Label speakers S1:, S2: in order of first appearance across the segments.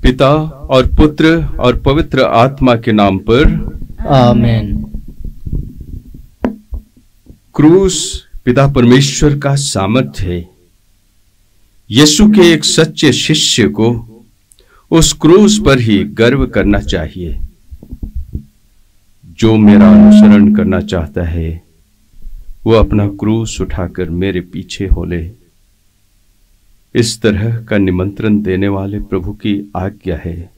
S1: पिता और पुत्र और पवित्र आत्मा के नाम पर
S2: आमीन।
S1: क्रूस पिता परमेश्वर का सामर्थ्य है। यीशु के एक सच्चे शिष्य को उस क्रूस पर ही गर्व करना चाहिए। जो मेरा अनुसरण करना चाहता है वो अपना क्रूस उठाकर मेरे पीछे हो ले। इस तरह का निमंत्रण देने वाले प्रभु की आज्ञा है,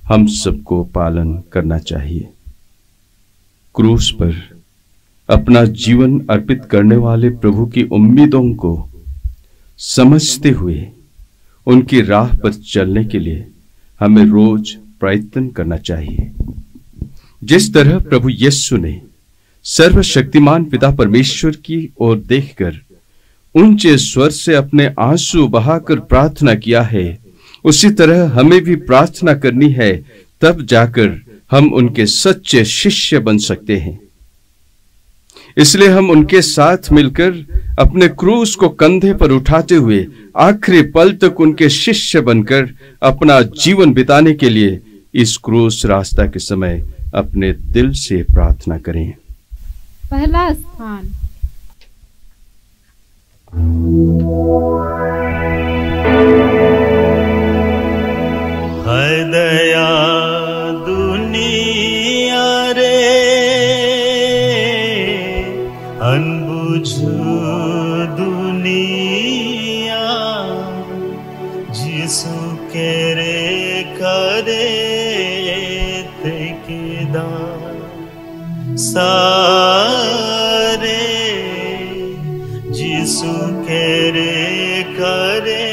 S1: हम सबको पालन करना चाहिए। क्रूस पर अपना जीवन अर्पित करने वाले प्रभु की उम्मीदों को समझते हुए उनकी राह पर चलने के लिए हमें रोज प्रयत्न करना चाहिए। जिस तरह प्रभु यीशु ने सर्वशक्तिमान पिता परमेश्वर की ओर देखकर ऊंचे स्वर से अपने आंसू बहाकर प्रार्थना किया है, उसी तरह हमें भी प्रार्थना करनी है, तब जाकर हम उनके सच्चे शिष्य बन सकते हैं। इसलिए हम उनके साथ मिलकर अपने क्रूस को कंधे पर उठाते हुए आखिरी पल तक उनके शिष्य बनकर अपना जीवन बिताने के लिए इस क्रूस रास्ता के समय अपने दिल से प्रार्थना करें।
S3: पहला स्थान।
S4: है दया दुनिया रे अनबुझ दुनिया जिसु के रे करे ते दान सारे जिसु के रे करे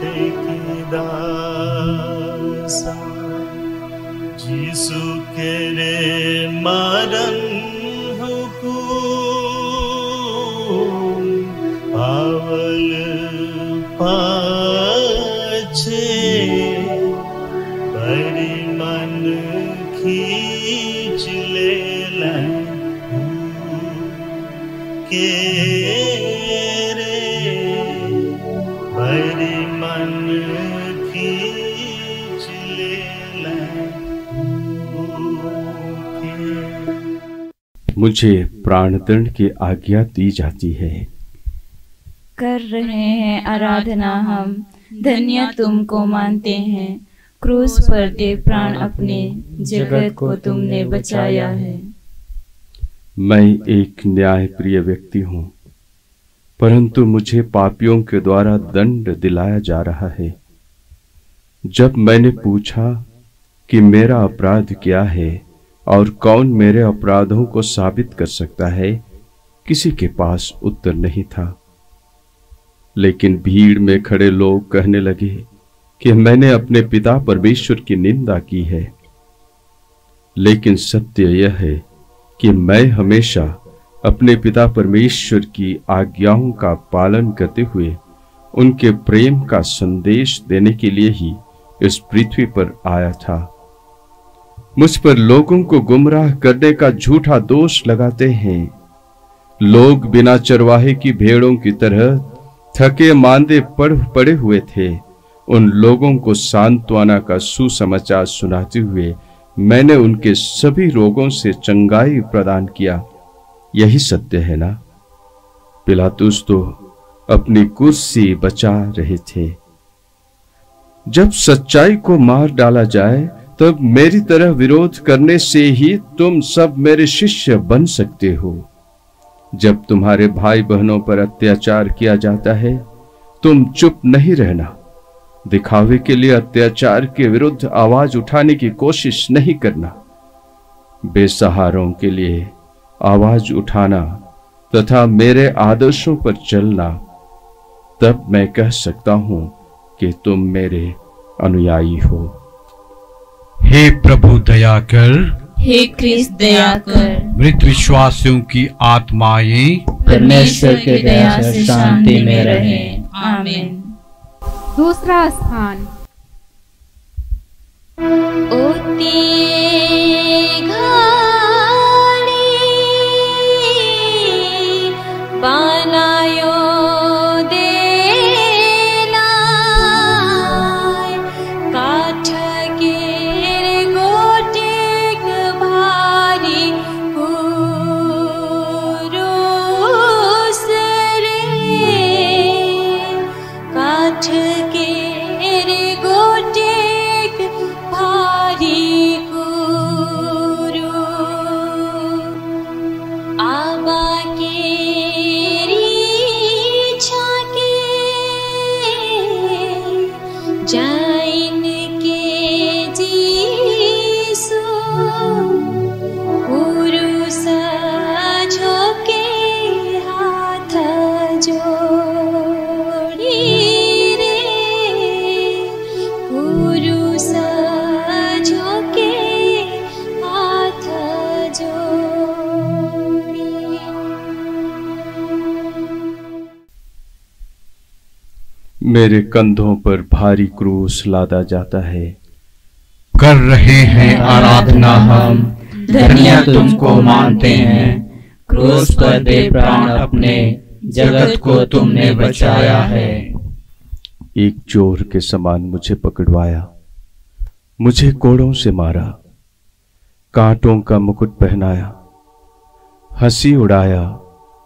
S4: ते दासा जिसु के रे मरण हुकुम पावल पाछे बड़ी मन खींच ले के रे बड़ी मन खींच ले
S1: मुझे प्राणदंड की आज्ञा दी जाती है।
S5: कर रहे हैं आराधना हम, धन्य तुमको मानते हैं। क्रूस पर दे प्राण अपने, जगत को तुमने बचाया है।
S1: मैं एक न्याय प्रिय व्यक्ति हूं, परंतु मुझे पापियों के द्वारा दंड दिलाया जा रहा है। जब मैंने पूछा कि मेरा अपराध क्या है और कौन मेरे अपराधों को साबित कर सकता है, किसी के पास उत्तर नहीं था। लेकिन भीड़ में खड़े लोग कहने लगे कि मैंने अपने पिता परमेश्वर की निंदा की है। लेकिन सत्य यह है कि मैं हमेशा अपने पिता परमेश्वर की आज्ञाओं का पालन करते हुए उनके प्रेम का संदेश देने के लिए ही इस पृथ्वी पर आया था। मुझ पर लोगों को गुमराह करने का झूठा दोष लगाते हैं। लोग बिना चरवाहे की भेड़ों की तरह थके मांदे पड़े हुए थे। उन लोगों को सांत्वना का सुसमाचार सुनाते हुए मैंने उनके सभी रोगों से चंगाई प्रदान किया। यही सत्य है ना? पिलातुस तो अपनी कुर्सी बचा रहे थे। जब सच्चाई को मार डाला जाए तब मेरी तरह विरोध करने से ही तुम सब मेरे शिष्य बन सकते हो। जब तुम्हारे भाई बहनों पर अत्याचार किया जाता है, तुम चुप नहीं रहना। दिखावे के लिए अत्याचार के विरुद्ध आवाज उठाने की कोशिश नहीं करना। बेसहारों के लिए आवाज उठाना तथा मेरे आदर्शों पर चलना, तब मैं कह सकता हूं कि तुम मेरे अनुयायी हो।
S6: हे प्रभु दया कर,
S5: हे क्रिस्त दया कर।
S6: मृत विश्वासियों की आत्माएं
S2: परमेश्वर की दया से शांति में रहे।
S5: आमीन।
S3: दूसरा स्थान।
S5: बनायो देना
S1: मेरे कंधों पर भारी क्रूस लादा जाता है।
S6: कर रहे हैं आराधना हम,
S2: धन्य तुमको मानते हैं। क्रूस पर दे प्राण अपने, जगत को तुमने बचाया है।
S1: एक चोर के समान मुझे पकड़वाया, मुझे कोड़ों से मारा, कांटों का मुकुट पहनाया, हंसी उड़ाया,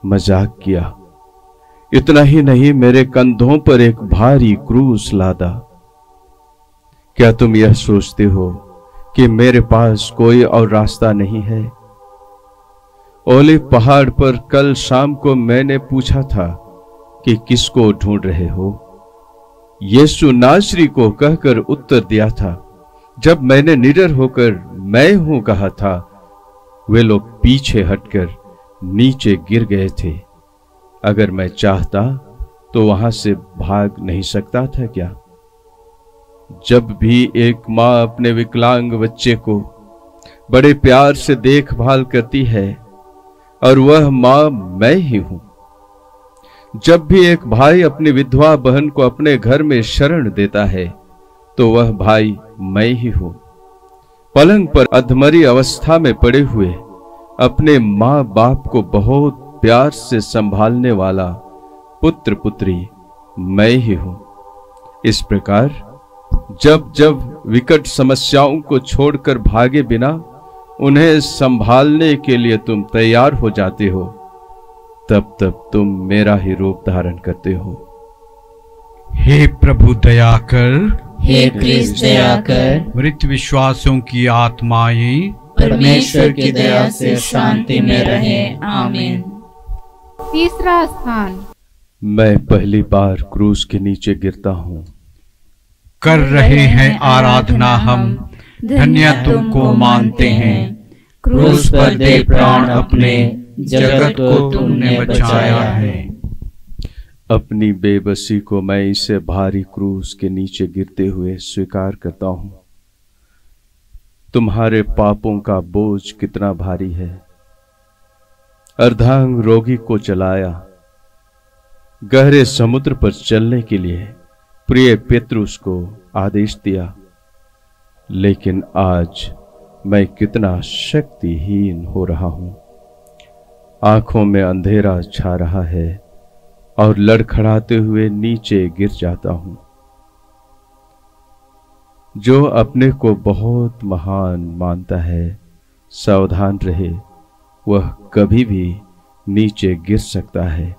S1: मजाक किया। इतना ही नहीं, मेरे कंधों पर एक भारी क्रूस लादा। क्या तुम यह सोचते हो कि मेरे पास कोई और रास्ता नहीं है? ओलिव पहाड़ पर कल शाम को मैंने पूछा था कि किसको ढूंढ रहे हो? यीशु नासरी को कहकर उत्तर दिया था। जब मैंने निडर होकर मैं हूं कहा था, वे लोग पीछे हटकर नीचे गिर गए थे। अगर मैं चाहता तो वहां से भाग नहीं सकता था क्या? जब भी एक मां अपने विकलांग बच्चे को बड़े प्यार से देखभाल करती है, और वह मां मैं ही हूं। जब भी एक भाई अपनी विधवा बहन को अपने घर में शरण देता है, तो वह भाई मैं ही हूं। पलंग पर अधमरी अवस्था में पड़े हुए अपने मां बाप को बहुत प्यार से संभालने वाला पुत्र पुत्री मैं ही हूं। इस प्रकार जब जब विकट समस्याओं को छोड़कर भागे बिना उन्हें संभालने के लिए तुम तैयार हो जाते हो, तब तब तुम मेरा ही रूप धारण करते हो।
S6: हे प्रभु दया कर,
S2: हे क्रिस्त दया कर।
S6: मृत विश्वासियों की आत्माएं
S2: परमेश्वर की दया से शांति में रहे। आमीन।
S3: तीसरा स्थान।
S1: मैं पहली बार क्रूस के नीचे गिरता हूं।
S6: कर रहे हैं आराधना हम, धन्य तुमको मानते हैं।
S2: क्रूस पर दे प्राण अपने, जगत को तुमने बचाया है।
S1: अपनी बेबसी को मैं इसे भारी क्रूस के नीचे गिरते हुए स्वीकार करता हूं। तुम्हारे पापों का बोझ कितना भारी है। अर्धांग रोगी को चलाया, गहरे समुद्र पर चलने के लिए प्रिय पेत्रुस को आदेश दिया, लेकिन आज मैं कितना शक्तिहीन हो रहा हूं। आंखों में अंधेरा छा रहा है और लड़खड़ाते हुए नीचे गिर जाता हूं। जो अपने को बहुत महान मानता है, सावधान रहे, वह कभी भी नीचे गिर सकता है।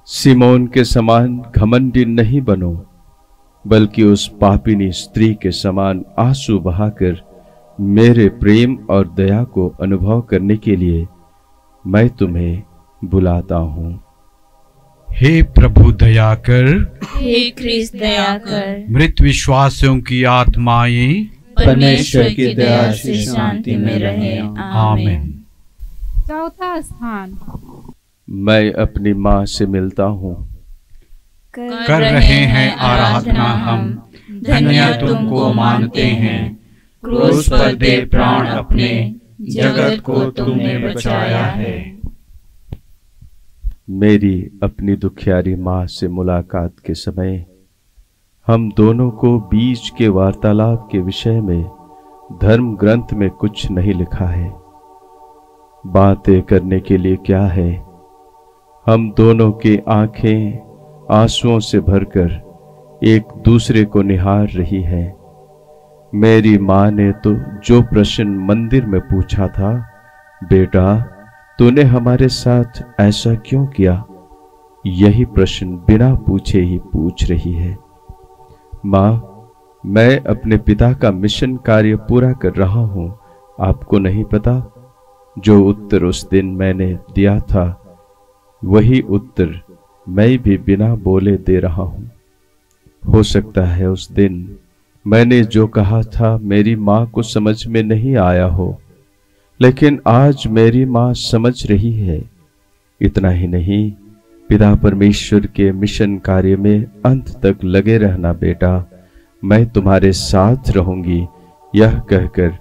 S1: सिमोन के समान घमंडी नहीं बनो, बल्कि उस पापिनी स्त्री के समान आंसू बहाकर मेरे प्रेम और दया को अनुभव करने के लिए मैं तुम्हें बुलाता हूं।
S6: हे प्रभु दया कर,
S5: हे क्रिस्त दया कर।
S6: मृत विश्वासियों की आत्माएं
S2: परमेश्वर की दया से शांति में रहे।
S6: आमीन।
S3: चौथा स्थान।
S1: मैं अपनी मां से मिलता हूं।
S6: कर रहे हैं आराधना हम, धन्य तुमको मानते हैं।
S2: क्रूस पर दे प्राण अपने, जगत को तुमने बचाया है।
S1: मेरी अपनी दुखियारी मां से मुलाकात के समय हम दोनों को बीच के वार्तालाप के विषय में धर्म ग्रंथ में कुछ नहीं लिखा है। बातें करने के लिए क्या है? हम दोनों की आंखें आंसुओं से भरकर एक दूसरे को निहार रही है। मेरी मां ने तो जो प्रश्न मंदिर में पूछा था, बेटा तूने हमारे साथ ऐसा क्यों किया, यही प्रश्न बिना पूछे ही पूछ रही है। मां, मैं अपने पिता का मिशन कार्य पूरा कर रहा हूं, आपको नहीं पता? जो उत्तर उस दिन मैंने दिया था, वही उत्तर मैं भी बिना बोले दे रहा हूं। हो सकता है उस दिन मैंने जो कहा था मेरी मां को समझ में नहीं आया हो, लेकिन आज मेरी मां समझ रही है। इतना ही नहीं, पिता परमेश्वर के मिशन कार्य में अंत तक लगे रहना बेटा, मैं तुम्हारे साथ रहूंगी, यह कहकर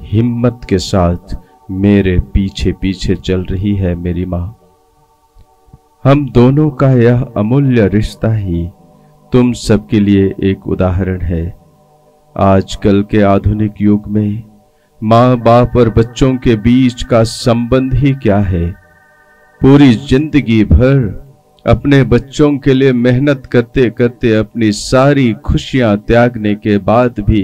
S1: हिम्मत के साथ मेरे पीछे पीछे चल रही है मेरी मां। हम दोनों का यह अमूल्य रिश्ता ही तुम सबके लिए एक उदाहरण है। आजकल के आधुनिक युग में माँ बाप और बच्चों के बीच का संबंध ही क्या है। पूरी जिंदगी भर अपने बच्चों के लिए मेहनत करते करते अपनी सारी खुशियां त्यागने के बाद भी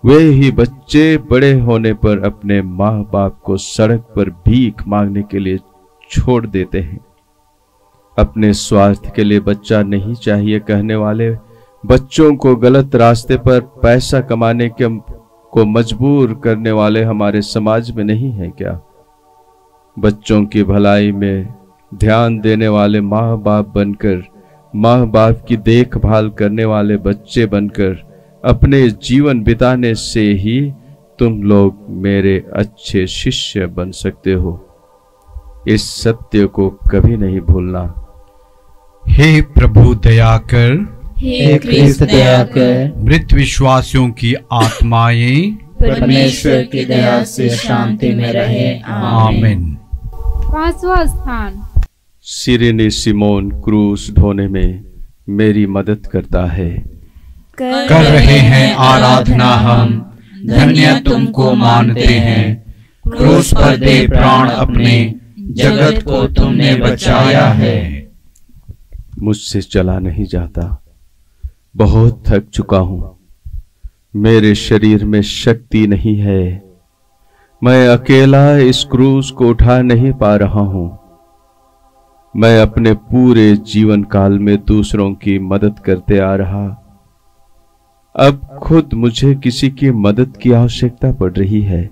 S1: वे ही बच्चे बड़े होने पर अपने माँ बाप को सड़क पर भीख मांगने के लिए छोड़ देते हैं। अपने स्वार्थ के लिए बच्चा नहीं चाहिए कहने वाले बच्चों को गलत रास्ते पर पैसा कमाने को मजबूर करने वाले हमारे समाज में नहीं है क्या? बच्चों की भलाई में ध्यान देने वाले माँ बाप बनकर, माँ बाप की देखभाल करने वाले बच्चे बनकर अपने जीवन बिताने से ही तुम लोग मेरे अच्छे शिष्य बन सकते हो। इस सत्य को कभी नहीं भूलना।
S6: हे प्रभु दया कर,
S2: हे ख्रिस्त दया कर,
S6: मृत विश्वासियों की आत्माएं
S2: परमेश्वर की दया से शांति में रहे।
S6: आमीन।
S3: 5वां स्थान।
S1: सिरेने सिमोन क्रूस ढोने में मेरी मदद करता है।
S6: कर रहे हैं आराधना हम, धन्य तुमको मानते हैं। क्रूस पर दे प्राण अपने, जगत को तुमने बचाया है।
S1: मुझसे चला नहीं जाता, बहुत थक चुका हूं। मेरे शरीर में शक्ति नहीं है। मैं अकेला इस क्रूस को उठा नहीं पा रहा हूं। मैं अपने पूरे जीवन काल में दूसरों की मदद करते आ रहा। अब खुद मुझे किसी की मदद की आवश्यकता पड़ रही है।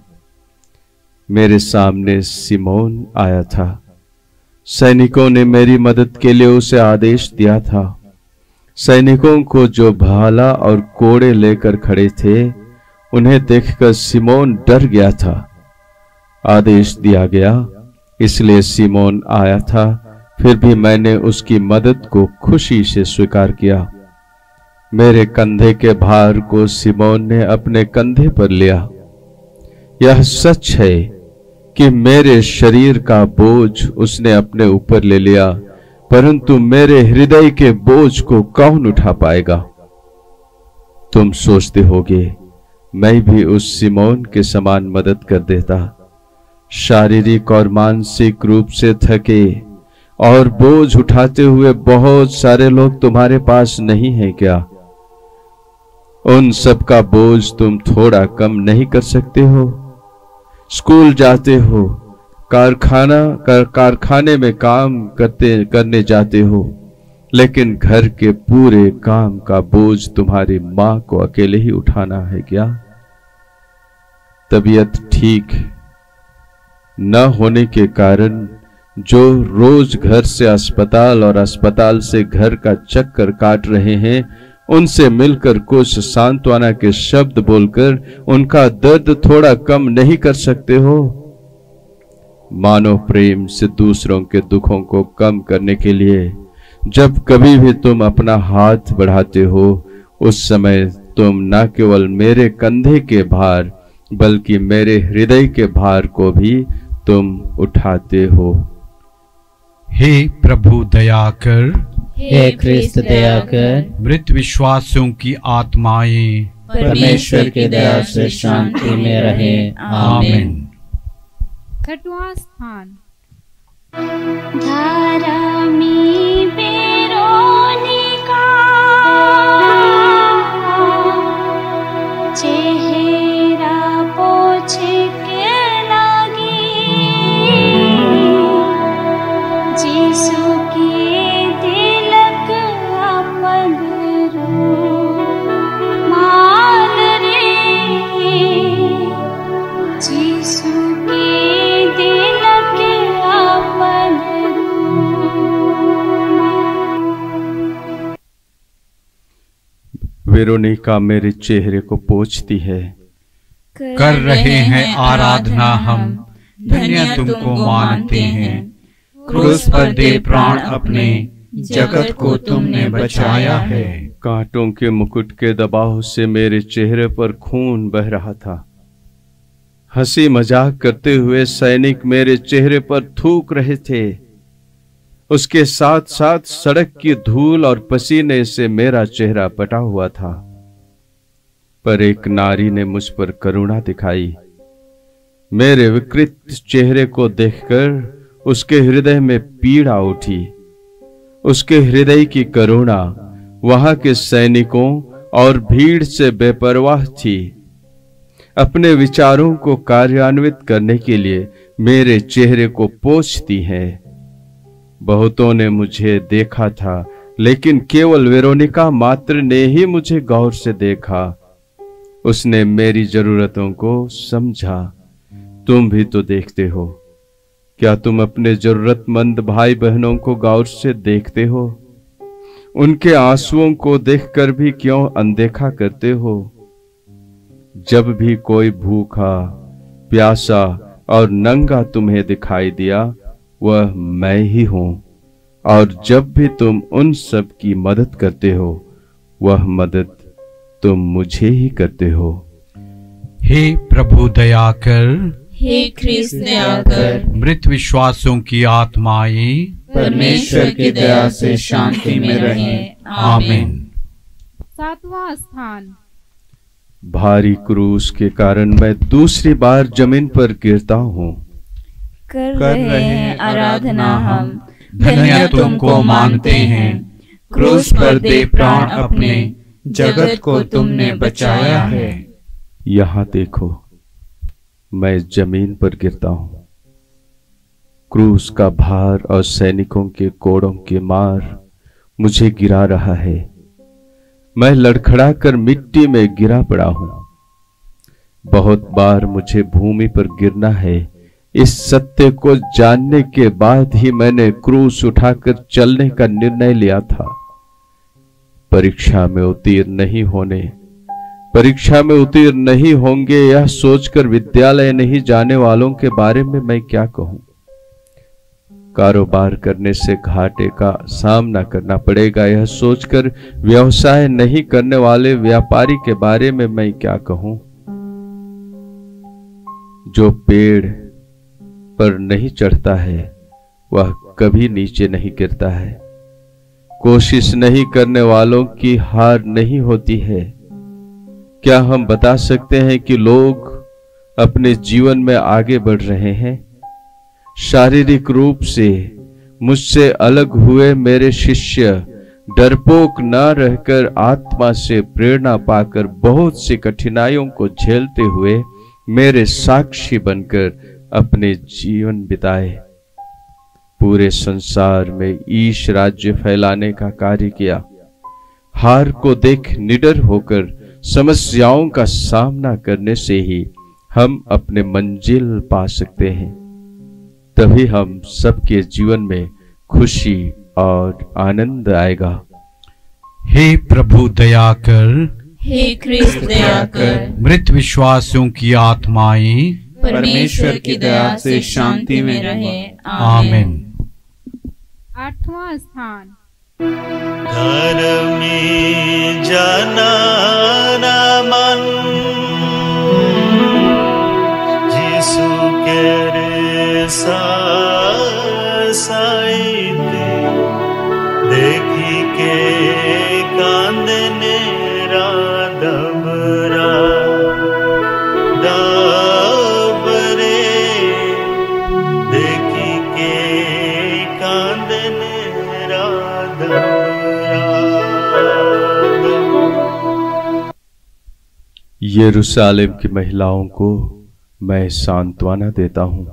S1: मेरे सामने सिमोन आया था। सैनिकों ने मेरी मदद के लिए उसे आदेश दिया था। सैनिकों को जो भाला और कोड़े लेकर खड़े थे, उन्हें देखकर सिमोन डर गया था। आदेश दिया गया, इसलिए सिमोन आया था। फिर भी मैंने उसकी मदद को खुशी से स्वीकार किया। मेरे कंधे के भार को सिमोन ने अपने कंधे पर लिया। यह सच है कि मेरे शरीर का बोझ उसने अपने ऊपर ले लिया, परंतु मेरे हृदय के बोझ को कौन उठा पाएगा? तुम सोचते होगे मैं भी उस सिमोन के समान मदद कर देता। शारीरिक और मानसिक रूप से थके और बोझ उठाते हुए बहुत सारे लोग तुम्हारे पास नहीं है क्या? उन सब का बोझ तुम थोड़ा कम नहीं कर सकते हो? स्कूल जाते हो, कारखाने में काम करने जाते हो, लेकिन घर के पूरे काम का बोझ तुम्हारी मां को अकेले ही उठाना है क्या? तबीयत ठीक न होने के कारण जो रोज घर से अस्पताल और अस्पताल से घर का चक्कर काट रहे हैं, उनसे मिलकर कुछ सांत्वना के शब्द बोलकर उनका दर्द थोड़ा कम नहीं कर सकते हो? मानव प्रेम से दूसरों के दुखों को कम करने के लिए जब कभी भी तुम अपना हाथ बढ़ाते हो, उस समय तुम न केवल मेरे कंधे के भार बल्कि मेरे हृदय के भार को भी तुम उठाते हो।
S6: हे प्रभु दया कर,
S2: हे ख्रिस्त दया कर,
S6: मृत विश्वासियों की आत्माएं
S2: परमेश्वर की दया से शांति में रहे। आमीन।
S3: 6वां स्थान।
S5: धारामी वेरोनिका चेहरा पोछे के लगी, जीसु की तिलक अपद माल रे, जीसु की तिलक अपद।
S1: वेरोनिका मेरे चेहरे को पोंछती है।
S6: कर रहे हैं आराधना हम, धन्य तुमको मानते हैं। क्रूस पर दे प्राण अपने, जगत को तुमने बचाया है।
S1: कांटों के मुकुट के दबाव से मेरे चेहरे पर खून बह रहा था। हंसी मजाक करते हुए सैनिक मेरे चेहरे पर थूक रहे थे। उसके साथ साथ सड़क की धूल और पसीने से मेरा चेहरा पटा हुआ था। पर एक नारी ने मुझ पर करुणा दिखाई। मेरे विकृत चेहरे को देखकर उसके हृदय में पीड़ा उठी। उसके हृदय की करुणा वहां के सैनिकों और भीड़ से बेपरवाह थी। अपने विचारों को कार्यान्वित करने के लिए मेरे चेहरे को पोंछती है। बहुतों ने मुझे देखा था, लेकिन केवल वेरोनिका मात्र ने ही मुझे गौर से देखा। उसने मेरी जरूरतों को समझा। तुम भी तो देखते हो। क्या तुम अपने जरूरतमंद भाई बहनों को गौर से देखते हो? उनके आंसुओं को देखकर भी क्यों अनदेखा करते हो? जब भी कोई भूखा, प्यासा और नंगा तुम्हें दिखाई दिया, वह मैं ही हूं। और जब भी तुम उन सब की मदद करते हो, वह मदद तुम मुझे ही करते हो।
S6: हे प्रभु दया कर,
S5: हे ख्रिस्त दया कर।
S6: मृत विश्वासों की आत्माएं
S2: परमेश्वर की दया से शांति में रहें।
S6: आमीन।
S3: 7वां स्थान।
S1: भारी क्रूस के कारण मैं दूसरी बार जमीन पर गिरता हूँ।
S5: कर रहे हैं आराधना हम,
S2: धन्य तुमको मानते हैं। क्रूस पर दे प्राण अपने, जगत को तुमने बचाया है।
S1: यहां देखो, मैं जमीन पर गिरता हूं। क्रूस का भार और सैनिकों के कोड़ों के मार मुझे गिरा रहा है। मैं लड़खड़ा कर मिट्टी में गिरा पड़ा हूं। बहुत बार मुझे भूमि पर गिरना है। इस सत्य को जानने के बाद ही मैंने क्रूस उठाकर चलने का निर्णय लिया था। परीक्षा में उत्तीर्ण नहीं होंगे, यह सोचकर विद्यालय नहीं जाने वालों के बारे में मैं क्या कहूं। कारोबार करने से घाटे का सामना करना पड़ेगा, यह सोचकर व्यवसाय नहीं करने वाले व्यापारी के बारे में मैं क्या कहूं। जो पेड़ पर नहीं चढ़ता है, वह कभी नीचे नहीं गिरता है। कोशिश नहीं करने वालों की हार नहीं होती है। क्या हम बता सकते हैं कि लोग अपने जीवन में आगे बढ़ रहे हैं? शारीरिक रूप से मुझसे अलग हुए मेरे शिष्य डरपोक न रहकर आत्मा से प्रेरणा पाकर बहुत सी कठिनाइयों को झेलते हुए मेरे साक्षी बनकर अपने जीवन बिताए। पूरे संसार में ईश राज्य फैलाने का कार्य किया। हार को देख निडर होकर समस्याओं का सामना करने से ही हम अपने मंजिल पा सकते हैं। तभी हम सबके जीवन में खुशी और आनंद आएगा।
S6: हे प्रभु दया कर,
S5: हे ख्रिस्त दया कर।
S6: मृत विश्वासों की आत्माएं
S2: परमेश्वर की दया से शांति में रहें।
S6: आमीन।
S3: 8वां स्थान।
S4: घर में जाना ना मन, यीशु के रे साइते देखी के कांदने दबरे देखी के कांदने
S1: यरूशलेम की महिलाओं को मैं सांत्वना देता हूं।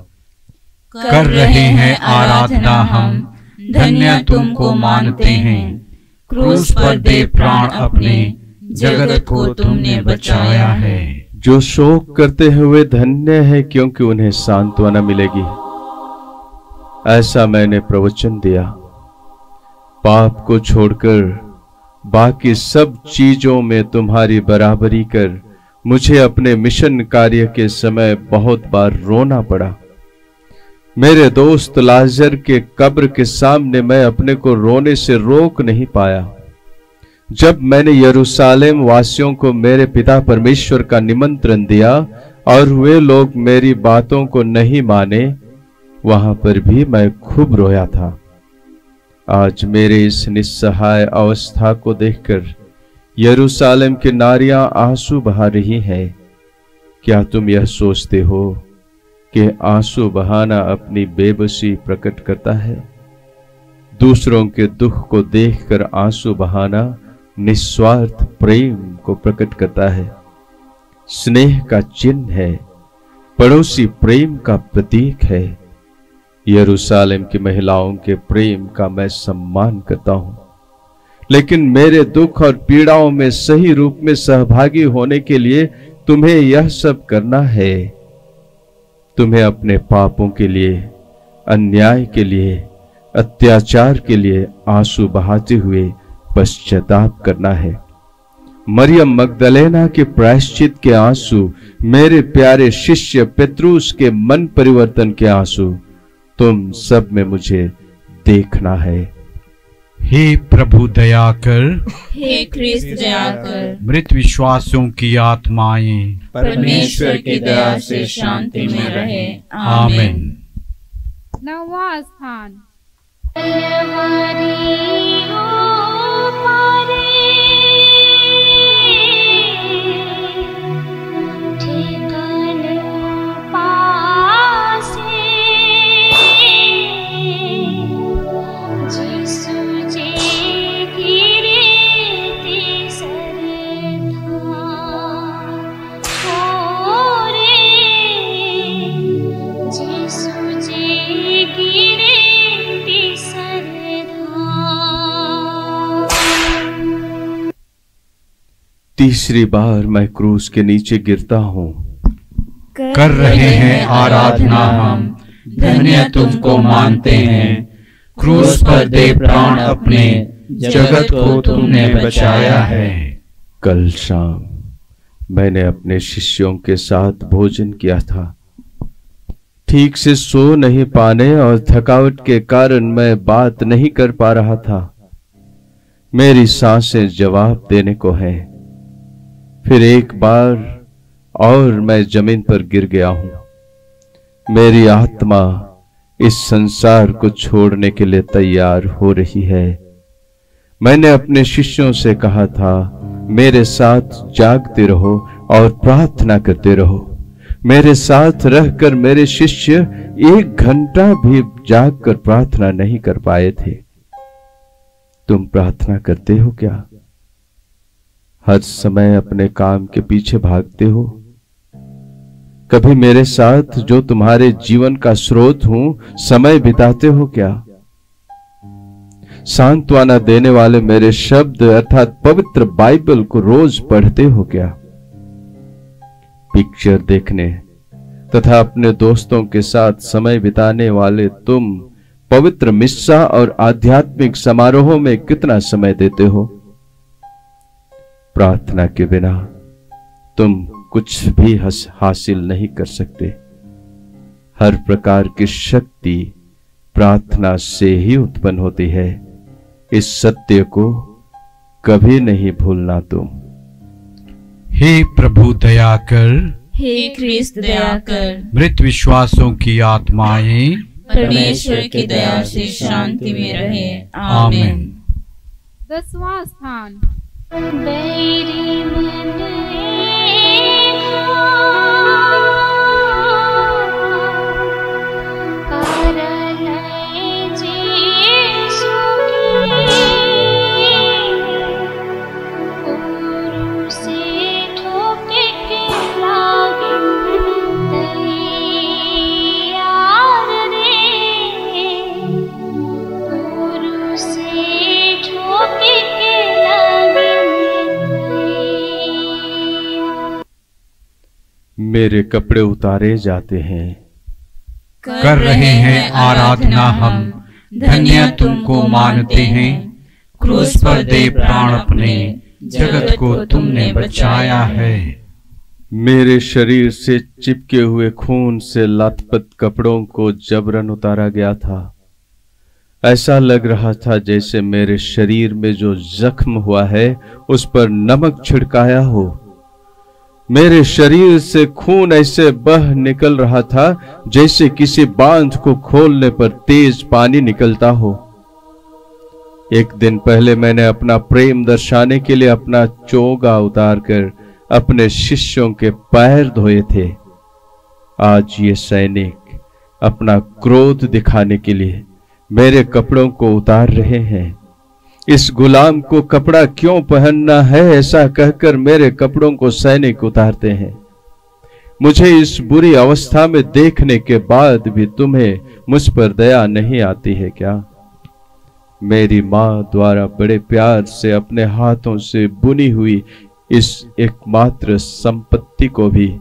S6: कर रहे हैं आराधना हम, धन्य तुमको मानते हैं। क्रूस पर दे प्राण अपने, जगत को तुमने बचाया है।
S1: जो शोक करते हुए धन्य है, क्योंकि उन्हें सांत्वना मिलेगी। ऐसा मैंने प्रवचन दिया। पाप को छोड़कर बाकी सब चीजों में तुम्हारी बराबरी कर मुझे अपने मिशन कार्य के समय बहुत बार रोना पड़ा। मेरे दोस्त लाजर के कब्र के सामने मैं अपने को रोने से रोक नहीं पाया। जब मैंने यरूशलेम वासियों को मेरे पिता परमेश्वर का निमंत्रण दिया और वे लोग मेरी बातों को नहीं माने, वहां पर भी मैं खूब रोया था। आज मेरे इस निस्सहाय अवस्था को देखकर यरूशलेम की नारियां आंसू बहा रही हैं। क्या तुम यह सोचते हो कि आंसू बहाना अपनी बेबसी प्रकट करता है? दूसरों के दुख को देखकर आंसू बहाना निस्वार्थ प्रेम को प्रकट करता है, स्नेह का चिन्ह है, पड़ोसी प्रेम का प्रतीक है। यरूशलेम की महिलाओं के प्रेम का मैं सम्मान करता हूं, लेकिन मेरे दुख और पीड़ाओं में सही रूप में सहभागी होने के लिए तुम्हें यह सब करना है। तुम्हें अपने पापों के लिए, अन्याय के लिए, अत्याचार के लिए आंसू बहाते हुए पश्चाताप करना है। मरियम मगदलेना के प्रायश्चित के आंसू, मेरे प्यारे शिष्य पेत्रुस के मन परिवर्तन के आंसू, तुम सब में मुझे देखना है।
S6: हे प्रभु दया कर,
S5: हे ख्रिस्त दया कर।
S6: मृत विश्वासों की आत्माएं
S5: परमेश्वर की दया से शांति में रहे।
S6: आमीन।
S3: 9वां स्थान।
S1: तीसरी बार मैं क्रूस के नीचे गिरता हूं।
S6: कर रहे हैं आराधना हम,
S2: धन्य तुमको मानते हैं। क्रूस पर दे प्राण अपने, जगत को तुमने बचाया है।
S1: कल शाम मैंने अपने शिष्यों के साथ भोजन किया था। ठीक से सो नहीं पाने और थकावट के कारण मैं बात नहीं कर पा रहा था। मेरी सांसें जवाब देने को हैं। फिर एक बार और मैं जमीन पर गिर गया हूं। मेरी आत्मा इस संसार को छोड़ने के लिए तैयार हो रही है। मैंने अपने शिष्यों से कहा था, मेरे साथ जागते रहो और प्रार्थना करते रहो। मेरे साथ रहकर मेरे शिष्य 1 घंटा भी जागकर प्रार्थना नहीं कर पाए थे। तुम प्रार्थना करते हो क्या? हर समय अपने काम के पीछे भागते हो? कभी मेरे साथ, जो तुम्हारे जीवन का स्रोत हूं, समय बिताते हो क्या? सांत्वना देने वाले मेरे शब्द अर्थात पवित्र बाइबल को रोज पढ़ते हो क्या? पिक्चर देखने तथा अपने दोस्तों के साथ समय बिताने वाले तुम पवित्र मिस्सा और आध्यात्मिक समारोहों में कितना समय देते हो? प्रार्थना के बिना तुम कुछ भी हासिल नहीं कर सकते। हर प्रकार की शक्ति प्रार्थना से ही उत्पन्न होती है। इस सत्य को कभी नहीं भूलना तुम।
S6: हे प्रभु दया कर,
S5: हे ख्रिस्त दया कर।
S6: मृत विश्वासों की आत्माएं
S5: परमेश्वर की दया से शांति में रहे। आमीन।
S3: 10वां स्थान।
S7: बैरी मन
S1: मेरे कपड़े उतारे जाते हैं।
S6: कर रहे हैं आराधना हम, धन्य तुमको मानते हैं।
S2: क्रूस पर दे प्राण अपने, जगत को तुमने बचाया है।
S1: मेरे शरीर से चिपके हुए खून से लथपथ कपड़ों को जबरन उतारा गया था। ऐसा लग रहा था जैसे मेरे शरीर में जो जख्म हुआ है उस पर नमक छिड़काया हो। मेरे शरीर से खून ऐसे बह निकल रहा था जैसे किसी बांध को खोलने पर तेज पानी निकलता हो। एक दिन पहले मैंने अपना प्रेम दर्शाने के लिए अपना चोगा उतार कर अपने शिष्यों के पैर धोए थे। आज ये सैनिक अपना क्रोध दिखाने के लिए मेरे कपड़ों को उतार रहे हैं। इस गुलाम को कपड़ा क्यों पहनना है, ऐसा कहकर मेरे कपड़ों को सैनिक उतारते हैं। मुझे इस बुरी अवस्था में देखने के बाद भी तुम्हें मुझ पर दया नहीं आती है क्या? मेरी मां द्वारा बड़े प्यार से अपने हाथों से बुनी हुई इस एकमात्र संपत्ति को भी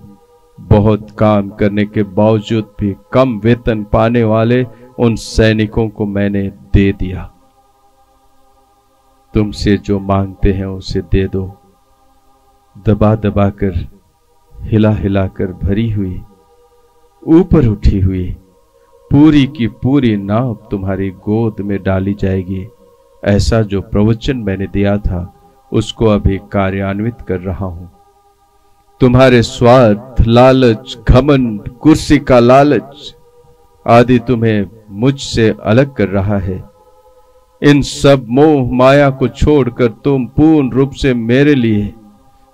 S1: बहुत काम करने के बावजूद भी कम वेतन पाने वाले उन सैनिकों को मैंने दे दिया। तुमसे जो मांगते हैं उसे दे दो। दबा दबा कर, हिला हिला कर भरी हुई, ऊपर उठी हुई पूरी की पूरी नाव तुम्हारी गोद में डाली जाएगी। ऐसा जो प्रवचन मैंने दिया था उसको अभी कार्यान्वित कर रहा हूं। तुम्हारे स्वार्थ, लालच, घमंड, कुर्सी का लालच आदि तुम्हें मुझसे अलग कर रहा है। इन सब मोह माया को छोड़कर तुम पूर्ण रूप से मेरे लिए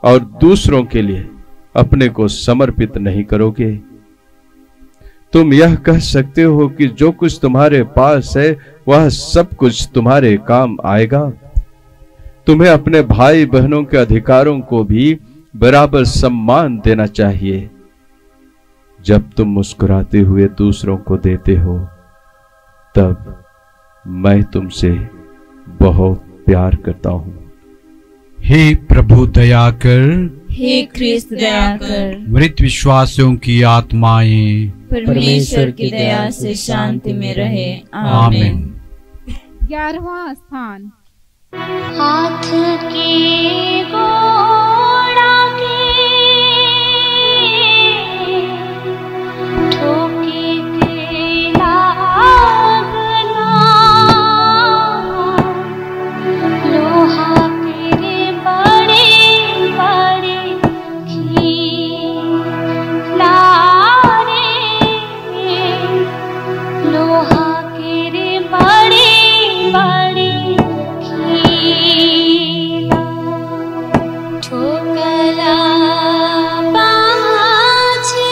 S1: और दूसरों के लिए अपने को समर्पित नहीं करोगे। तुम यह कह सकते हो कि जो कुछ तुम्हारे पास है वह सब कुछ तुम्हारे काम आएगा। तुम्हें अपने भाई बहनों के अधिकारों को भी बराबर सम्मान देना चाहिए। जब तुम मुस्कुराते हुए दूसरों को देते हो तब मैं तुमसे बहुत प्यार करता हूं।
S6: हे प्रभु दया कर,
S5: हे ख्रिस्त दया कर।
S6: मृत विश्वासियों की आत्माएं
S5: परमेश्वर की दया से शांति में रहे। आमीन।
S3: 11वां स्थान।
S7: हाथ के घोड़ा के ठोके के लागना, लोहा के बड़े बड़े खीला रे, लोहा के बड़े बड़े ठोकला पाछे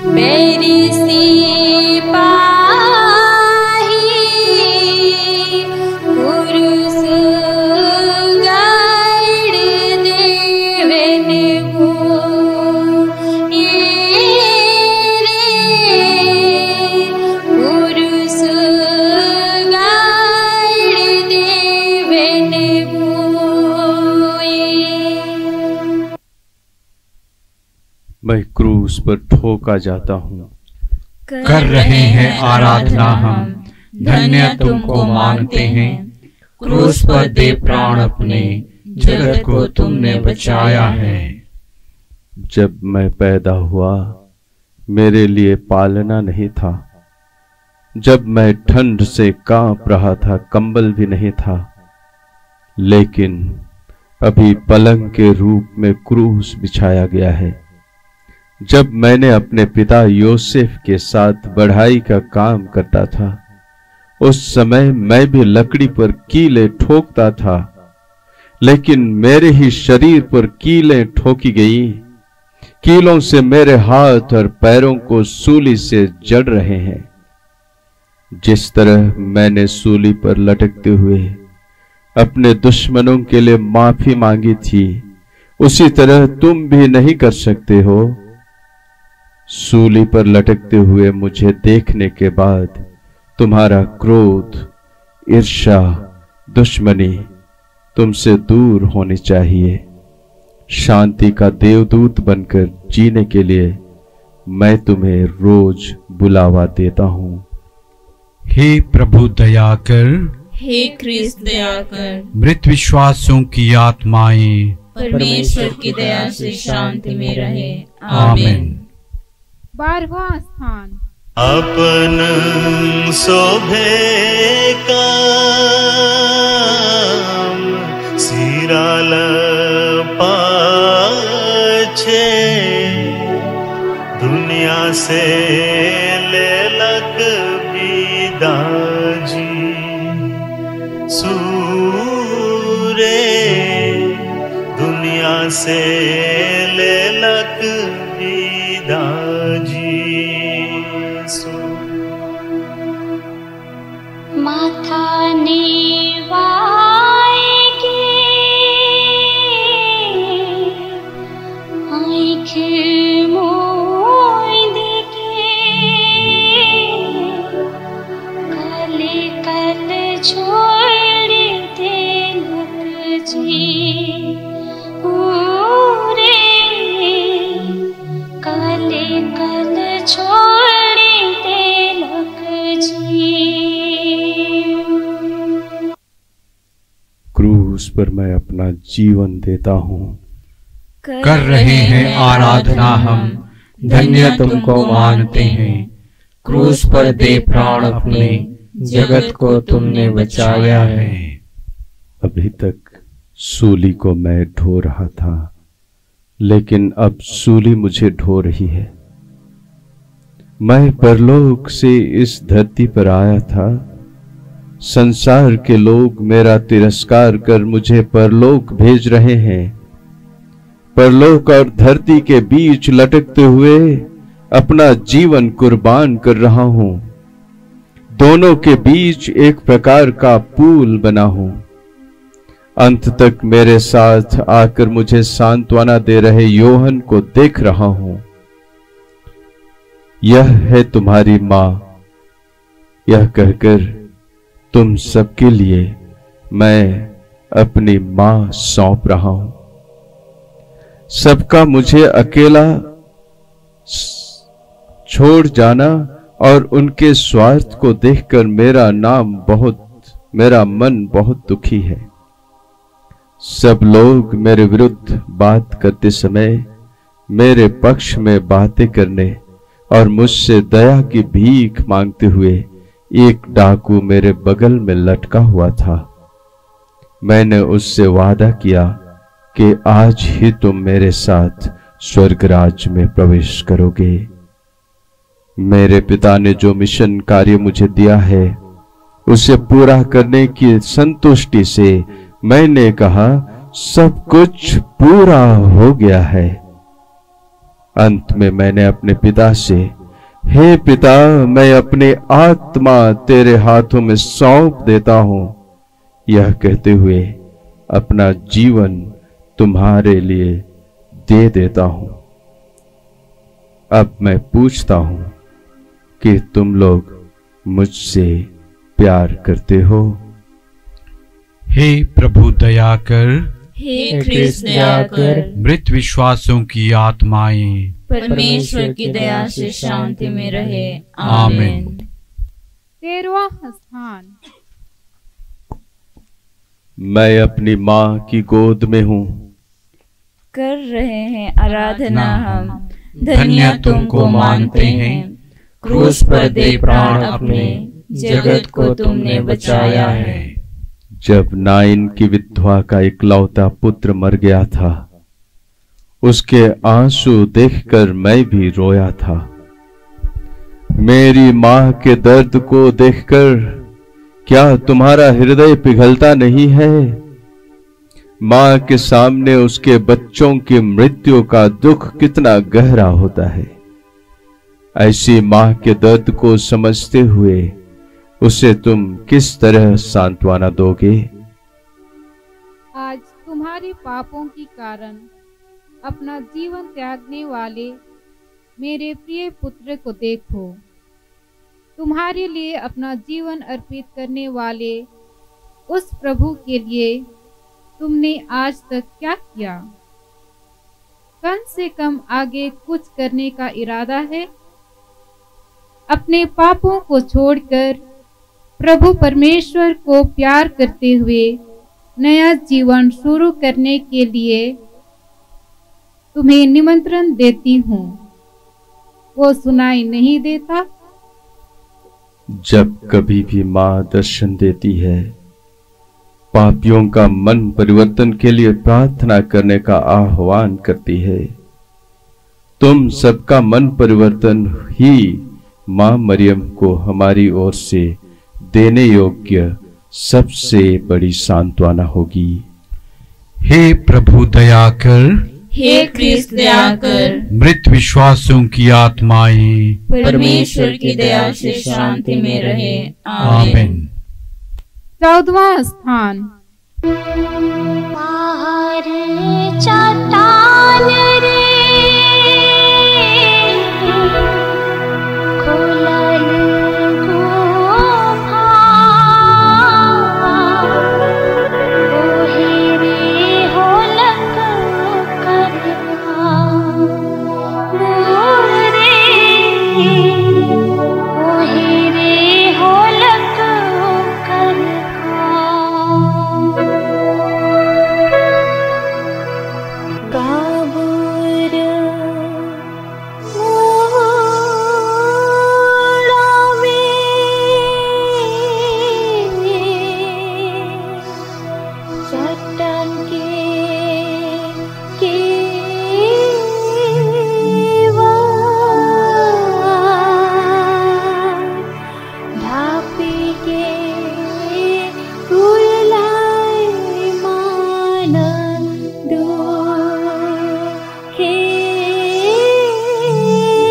S7: मेरी सिपाही पुरुष गाड़ देवन को पुरुष
S1: मैं क्रूस पर ठोका जाता हूं।
S6: कर रहे हैं आराधना हम, धन्य तुमको मानते हैं। क्रूस पर दे प्राण अपने, जगत को तुमने बचाया है।
S1: जब मैं पैदा हुआ मेरे लिए पालना नहीं था। जब मैं ठंड से कांप रहा था कंबल भी नहीं था। लेकिन अभी पलंग के रूप में क्रूस बिछाया गया है। जब मैंने अपने पिता योसेफ के साथ बढ़ाई का काम करता था उस समय मैं भी लकड़ी पर कीलें ठोकता था, लेकिन मेरे ही शरीर पर कीलें ठोकी गई। कीलों से मेरे हाथ और पैरों को सूली से जड़ रहे हैं। जिस तरह मैंने सूली पर लटकते हुए अपने दुश्मनों के लिए माफी मांगी थी, उसी तरह तुम भी नहीं कर सकते हो। सूली पर लटकते हुए मुझे देखने के बाद तुम्हारा क्रोध, ईर्ष्या, दुश्मनी तुमसे दूर होनी चाहिए। शांति का देवदूत बनकर जीने के लिए मैं तुम्हें रोज बुलावा देता हूं।
S6: हे प्रभु दया कर,
S5: हे ख्रिस्त दया कर।
S6: मृत विश्वासियों की आत्माएं
S5: परमेश्वर की दया से शांति में रहे।
S6: आमीन।
S3: 12वां स्थान।
S4: अपन शोभे काम सिराल पाछे, दुनिया से ले लग बीच दाजी सूरे दुनिया से ले लक दाजी
S7: माथा नेवाएगी आँख मूंद के कल कल छोड़ दे लक जी पूरे कल कल छोड़ दे लक जी।
S1: क्रूस पर मैं अपना जीवन देता हूँ।
S6: कर रहे हैं आराधना हम, धन्य तुमको मानते हैं।
S2: क्रूस पर दे प्राण अपने, जगत को तुमने बचाया है।
S1: अभी तक सूली को मैं ढो रहा था, लेकिन अब सूली मुझे ढो रही है। मैं परलोक से इस धरती पर आया था। संसार के लोग मेरा तिरस्कार कर मुझे परलोक भेज रहे हैं। परलोक और धरती के बीच लटकते हुए अपना जीवन कुर्बान कर रहा हूं। दोनों के बीच एक प्रकार का पुल बना हूं। अंत तक मेरे साथ आकर मुझे सांत्वना दे रहे योहन को देख रहा हूं। यह है तुम्हारी मां। यह कहकर तुम सबके लिए मैं अपनी मां सौंप रहा हूं। सबका मुझे अकेला छोड़ जाना और उनके स्वार्थ को देखकर मेरा मन बहुत दुखी है। सब लोग मेरे विरुद्ध बात करते समय मेरे पक्ष में बातें करने और मुझसे दया की भीख मांगते हुए एक डाकू मेरे बगल में लटका हुआ था। मैंने उससे वादा किया कि आज ही तुम मेरे साथ स्वर्गराज में प्रवेश करोगे। मेरे पिता ने जो मिशन कार्य मुझे दिया है उसे पूरा करने की संतुष्टि से मैंने कहा, सब कुछ पूरा हो गया है। अंत में मैंने अपने पिता से, हे पिता, मैं अपनी आत्मा तेरे हाथों में सौंप देता हूं, यह कहते हुए अपना जीवन तुम्हारे लिए दे देता हूं। अब मैं पूछता हूं कि तुम लोग मुझसे प्यार करते हो?
S6: हे प्रभु दया कर,
S5: हे कृष्ण दया कर।
S6: मृत विश्वासों की आत्माएं
S5: परमेश्वर की दया से शांति में रहे।
S6: आमीन।
S3: 13वां स्थान।
S1: मैं अपनी मां की गोद में हूं।
S5: कर रहे हैं आराधना हम,
S2: धन्य तुमको मानते हैं। क्रूस पर दे प्राण अपने, जगत को तुमने बचाया है।
S1: जब नाइन की विधवा का इकलौता पुत्र मर गया था, उसके आंसू देखकर मैं भी रोया था। मेरी मां के दर्द को देखकर क्या तुम्हारा हृदय पिघलता नहीं है? मां के सामने उसके बच्चों की मृत्यु का दुख कितना गहरा होता है। ऐसी मां के दर्द को समझते हुए उसे तुम किस तरह सांत्वना दोगे?
S3: आज तुम्हारे पापों के कारण अपना जीवन त्यागने वाले मेरे प्रिय पुत्र को देखो। तुम्हारे लिए अपना जीवन अर्पित करने वाले उस प्रभु के लिए तुमने आज तक क्या किया? कम से कम आगे कुछ करने का इरादा है? अपने पापों को छोड़कर प्रभु परमेश्वर को प्यार करते हुए नया जीवन शुरू करने के लिए तुम्हें निमंत्रण देती हूँ। वो सुनाई नहीं देता?
S1: जब कभी भी मां दर्शन देती है, पापियों का मन परिवर्तन के लिए प्रार्थना करने का आह्वान करती है। तुम सबका मन परिवर्तन ही मां मरियम को हमारी ओर से देने योग्य सबसे बड़ी सांत्वना होगी।
S6: हे प्रभु दया कर,
S5: हे क्रिस्त दया कर,
S6: मृत विश्वासों की आत्माएं
S5: परमेश्वर की दया से शांति में रहे।
S6: आमीन।
S3: 14वां स्थान।
S7: बाहर चट्टान रे खुलल गुफा, ओहे रे होलक कलका मोरे, ओहे रे होलक कलका। काबूर मोड़ावे चट्टान के ढापी के फूलाई मान दुखे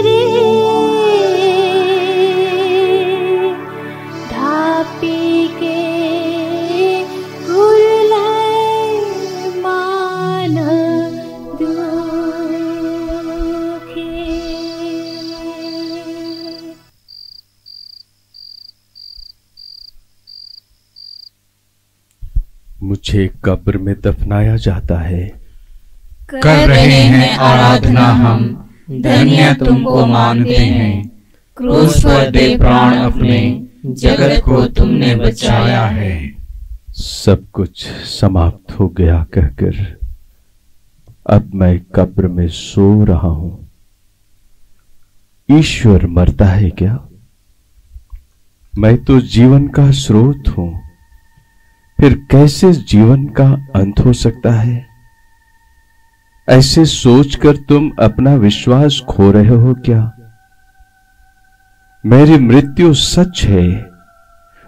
S7: रे, ढापी के फूलाई मान दुखे।
S1: मुझे कब्र में दफनाया जाता है।
S6: कर रहे हैं आराधना हम,
S5: धन्य तुमको मानते हैं। क्रूस पर दे प्राण अपने, जगत को तुमने बचाया है।
S1: सब कुछ समाप्त हो गया कहकर अब मैं कब्र में सो रहा हूं। ईश्वर मरता है क्या? मैं तो जीवन का स्रोत हूं, फिर कैसे जीवन का अंत हो सकता है? ऐसे सोचकर तुम अपना विश्वास खो रहे हो क्या? मेरी मृत्यु सच है,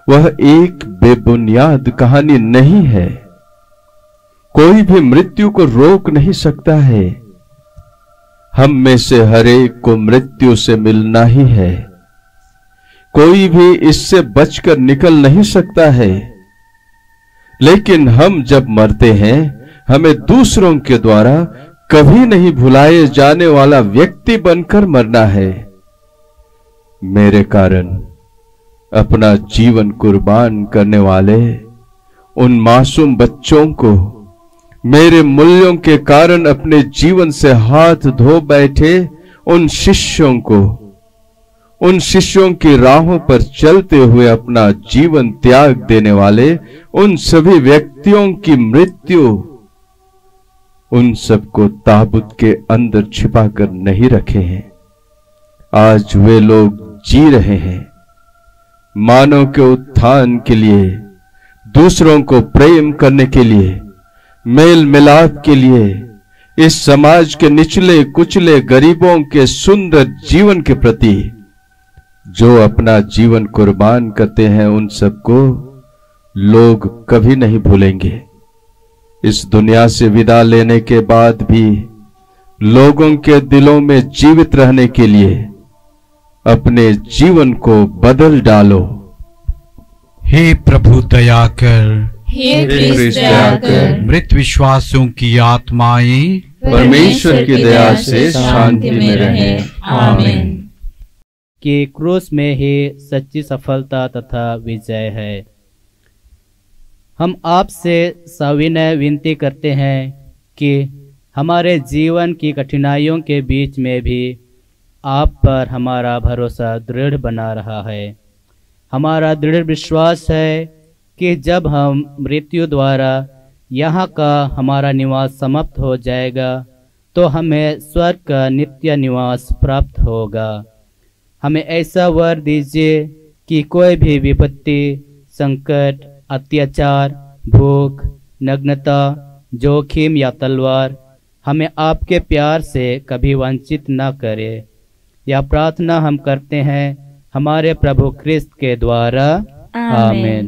S1: वह एक बेबुनियाद कहानी नहीं है। कोई भी मृत्यु को रोक नहीं सकता है। हम में से हर एक को मृत्यु से मिलना ही है। कोई भी इससे बचकर निकल नहीं सकता है। लेकिन हम जब मरते हैं, हमें दूसरों के द्वारा कभी नहीं भुलाए जाने वाला व्यक्ति बनकर मरना है। मेरे कारण अपना जीवन कुर्बान करने वाले उन मासूम बच्चों को, मेरे मूल्यों के कारण अपने जीवन से हाथ धो बैठे उन शिष्यों को, उन शिष्यों की राहों पर चलते हुए अपना जीवन त्याग देने वाले उन सभी व्यक्तियों की मृत्यु, उन सबको ताबूत के अंदर छिपाकर नहीं रखे हैं। आज वे लोग जी रहे हैं। मानव के उत्थान के लिए, दूसरों को प्रेम करने के लिए, मेल मिलाप के लिए, इस समाज के निचले कुचले गरीबों के सुंदर जीवन के प्रति जो अपना जीवन कुर्बान करते हैं, उन सबको लोग कभी नहीं भूलेंगे। इस दुनिया से विदा लेने के बाद भी लोगों के दिलों में जीवित रहने के लिए अपने जीवन को बदल डालो।
S6: हे प्रभु दया कर,
S5: हे क्रिस्त दया कर,
S6: मृत विश्वासों की आत्माएं
S1: परमेश्वर की दया से शांति में रहे।
S5: आमीन।
S2: कि क्रूस में ही सच्ची सफलता तथा विजय है। हम आपसे सविनय विनती करते हैं कि हमारे जीवन की कठिनाइयों के बीच में भी आप पर हमारा भरोसा दृढ़ बना रहा है। हमारा दृढ़ विश्वास है कि जब हम मृत्यु द्वारा यहाँ का हमारा निवास समाप्त हो जाएगा तो हमें स्वर्ग का नित्य निवास प्राप्त होगा। हमें ऐसा वर दीजिए कि कोई भी विपत्ति, संकट, अत्याचार, भूख, नग्नता, जोखिम या तलवार हमें आपके प्यार से कभी वंचित न करे। यह प्रार्थना हम करते हैं हमारे प्रभु क्रिस्त के द्वारा।
S5: आमेन।